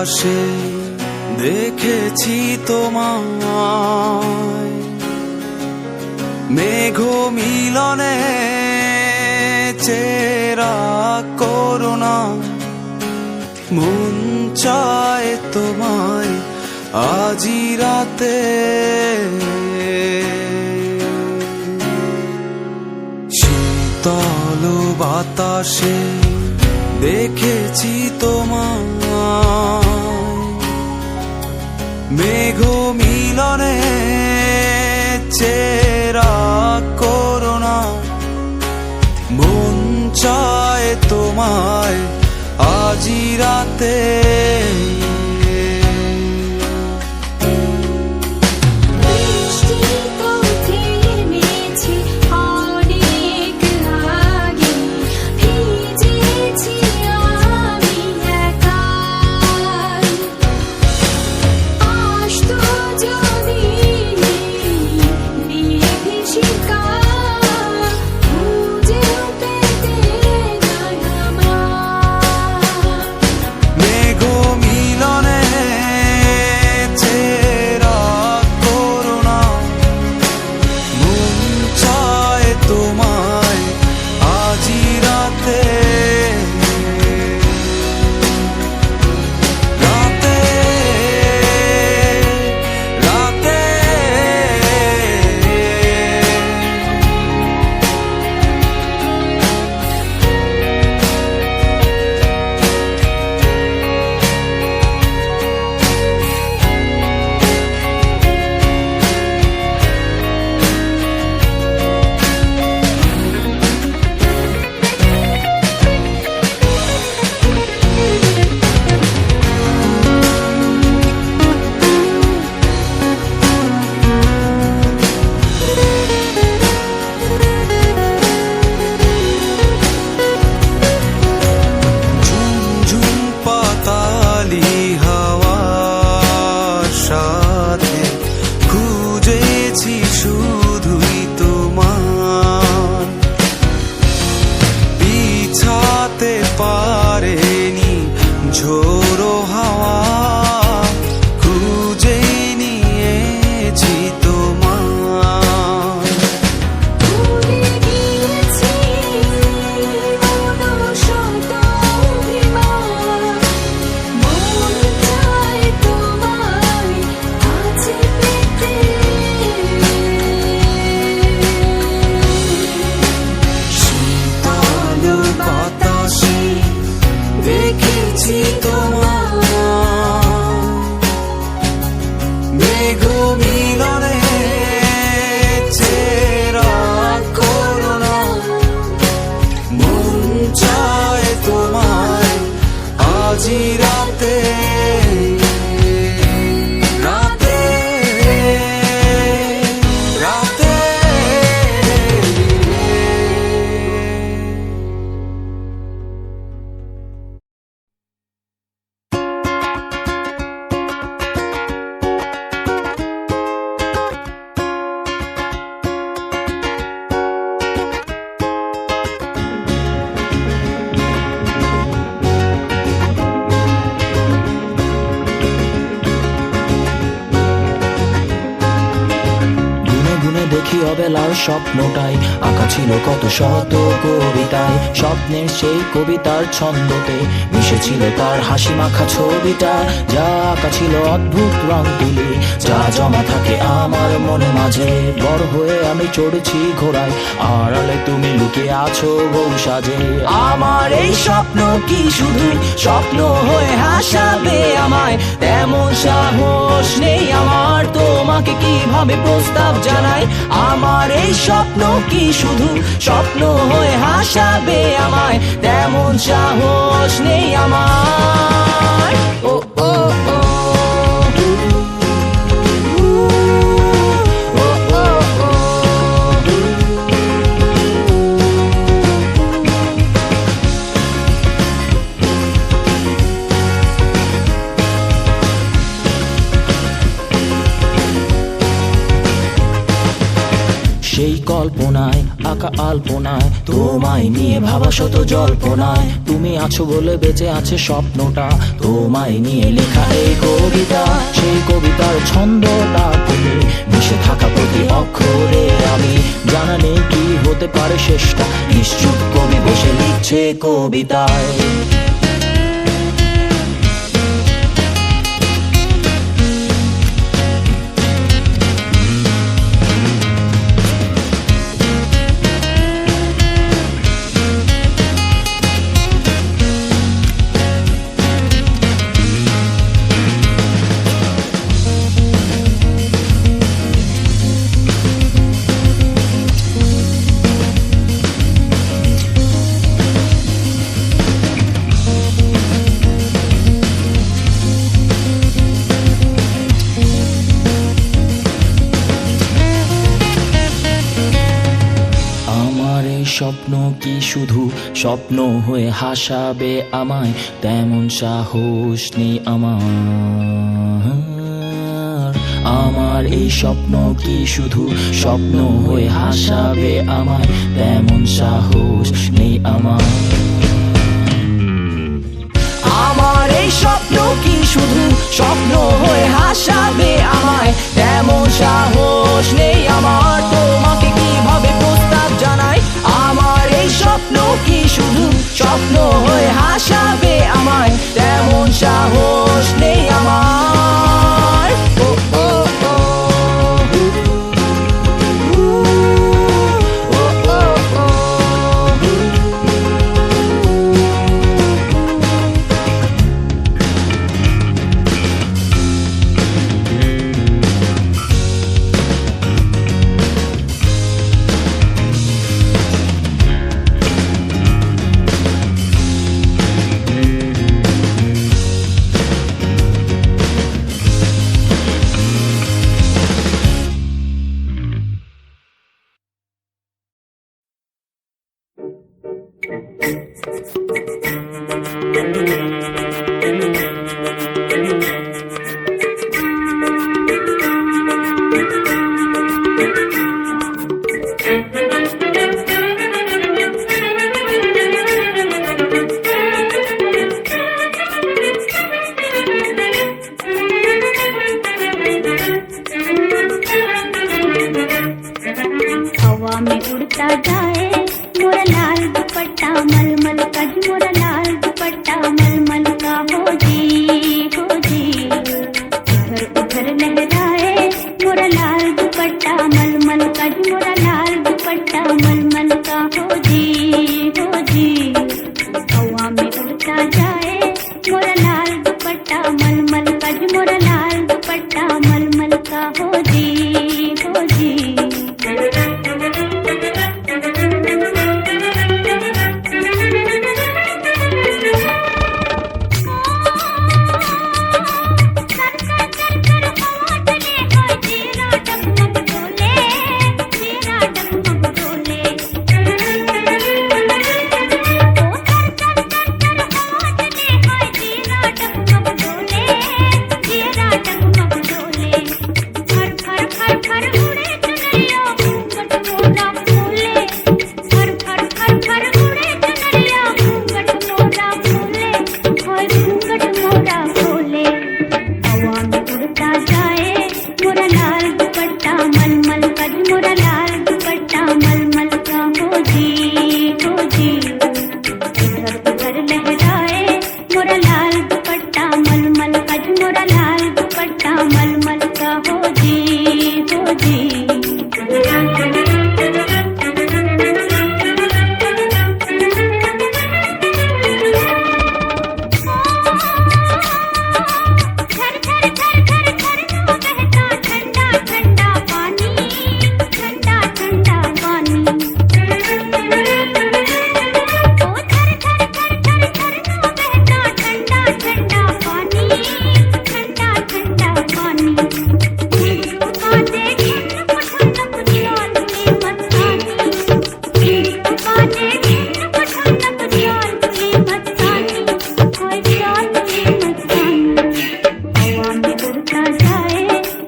বাতাসে দেখেছি তোমায়, মেঘ মিলনে চেরা করুণা, মন চায় তোমায় আজি রাতে। শীতল বাতাসে দেখেছি তোমায়, মেঘ মিলনে চেরা করুণা, মন চায় তোমায় আজি রাতে। ঝোড়ো হাওয়া খুঁজে নিয়েছি তোমায়, শীতল বাতাসে দেখেছি তোমায়, মেঘ মিলনে চেরা করুণা, মন চায় তোমায় আজি রাতে। রাতে রাতে দেখি অবেলার স্বপ্নটাই আঁকা ছিল কত শত কবিতায়, স্বপ্নের সেই কবিতার ছন্দতে মিশেছিল তার হাসি মাখা ছবিটা, যা আঁকা ছিল অদ্ভুত রং তুলি, যা জমা থাকে আমার মনে মাঝে। বড় হয়ে আমি চড়েছি ঘোড়ায়, আড়ালে তুমি লুকিয়ে আছো বউ সাজে। আমার এই স্বপ্ন কি শুধু স্বপ্ন হয়ে হাসাবে আমায়, তেমন সাহস নেই আমার তোমাকে কিভাবে প্রস্তাব জানাই। আমার এই স্বপ্ন কি শুধু স্বপ্ন হয়ে হাসাবে আমায়, তেমন সাহস নেই আমার। ও ও ও সেই কল্পনায় আঁকা আলপনায়, তোমায় নিয়ে ভাবা শত জল্পনায়। তুমি আছো বলে বেঁচে আছে স্বপ্নটা, তোমায় নিয়ে লেখা এই কবিতা। সেই কবিতার ছন্দটা থেকে মিশে থাকা প্রতি অক্ষরে আমি, জানা নেই কি হতে পারে শেষটা, নিশ্চুপ কবি বসে লিখছে কবিতায়। স্বপ্ন কি শুধু স্বপ্ন হয়ে হাসাবে আমায়, তেমন সাহস নেই আমার। এই স্বপ্ন কি শুধু স্বপ্ন হয়ে হাসাবে আমায়, তেমন সাহস নেই আমার। আমার এই স্বপ্ন কি শুধু স্বপ্ন হয়ে হাসাবে আমায়, তেমন সাহস নেই আমার। তোমাকে কিভাবে প্রস্তাব জানাই, আমার এই স্বপ্ন কি শুধু স্বপ্ন হয়ে হাসাবে আমায়, তেমন সাহস নেই আমার। ও ও ও हवा में उड़ता जाए मोरा लाल दुपट्टा मलमल का, मोरा लाल दुपट्टा मलमल का हो जी इधर उधर लहराए मोरा लाल दुपट्टा मलमल का, मोरा लाल दुपट्टा मलमल का हो जी हवा में उड़ता जाए मोरा लाल दुपट्टा मलमल का, मोरा लाल दुपट्टा मलमल का हो जी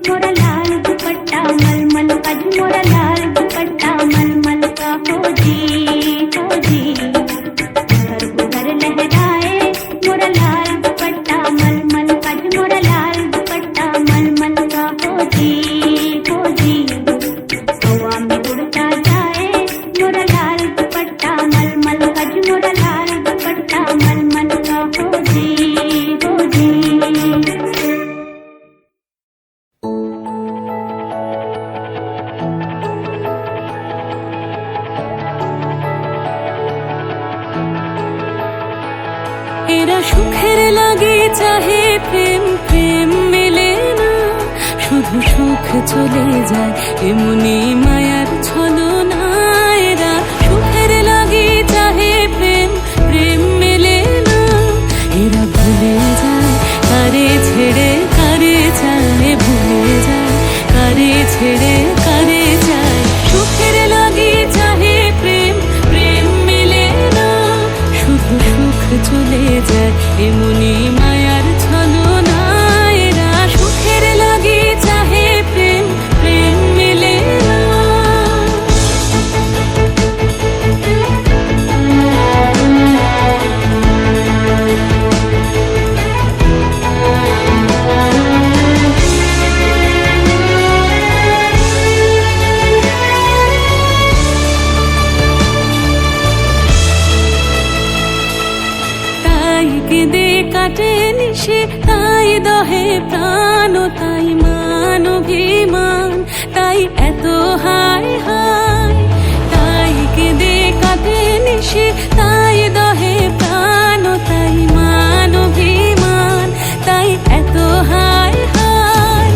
मोरा लाल दुपट्टा मलमल का, मोरा लाल दुपट्टा मलमल চলে যায় এমনি মায়ার ছলনা এরা সুখের লাগি চাহে প্রেম প্রেম মেলে না এরা ভুলে যায় কারে ছেড়ে কারে চায় ভুলে যায় কারে ছেড়ে কারে চায় সুখের লাগি চাহে প্রেম প্রেম মেলে না শুধু সুখ চলে যায় এমনি মায়ার ছলনা এরা সুখের লাগি চাহে প্রেম প্রেম মেলে না তাই কেঁদে কাটে নিশে তাই দহে প্রাণ তাই মান অভিমান তাই এত হায় হায় তাই কেঁদে কাটে নিশে তাই দহে প্রাণ তাই মান অভিমান তাই এত হায় হায়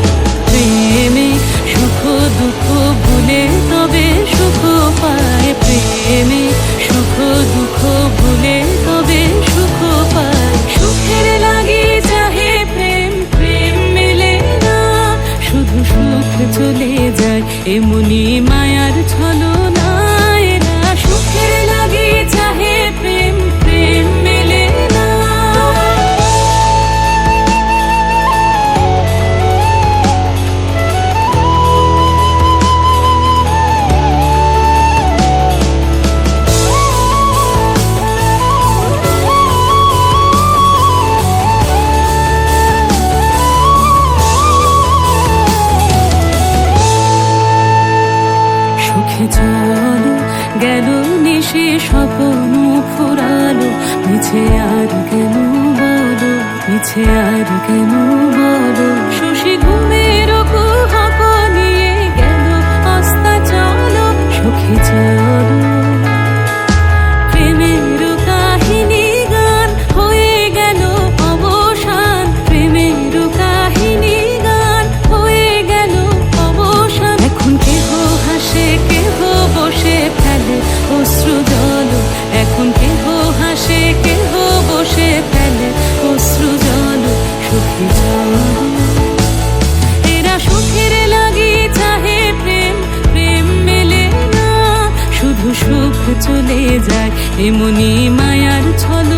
প্রেমে সুখ দুঃখ ভুলে তবে সুখ পায় প্রেমে সুখ দুঃখ ভুলে তবে সুখ পায় সুখের লাগি চাহে প্রেম প্রেম মেলে না শুধু সুখ চলে যায় এমনি মায়ার ছলনা এরা সুখের লাগি চাহে প্রেম প্রেম মেলে না সুখে চলো গেল নিশে স্বপ্ন ফুরালো মিছে আর কেন বলো মিছে আর কেন বলো শশী ঘুমের কুহক নিয়ে গেল আস্তা চলো সুখে চলো প্রেমের কাহিনী গান হয়ে গেল অবসান প্রেমের কাহিনী গান হয়ে গেল অবসান এখন কেহ হাসে কেহ বসে ফেলে অশ্রু জল এখন কেহ হাসে কেহ বসে ফেলে অশ্রু জল সুখী জল এরা সুখের লাগি চাহে প্রেম প্রেম মেলে না শুধু সুখ চলে যায় এমনি মায়ার ছল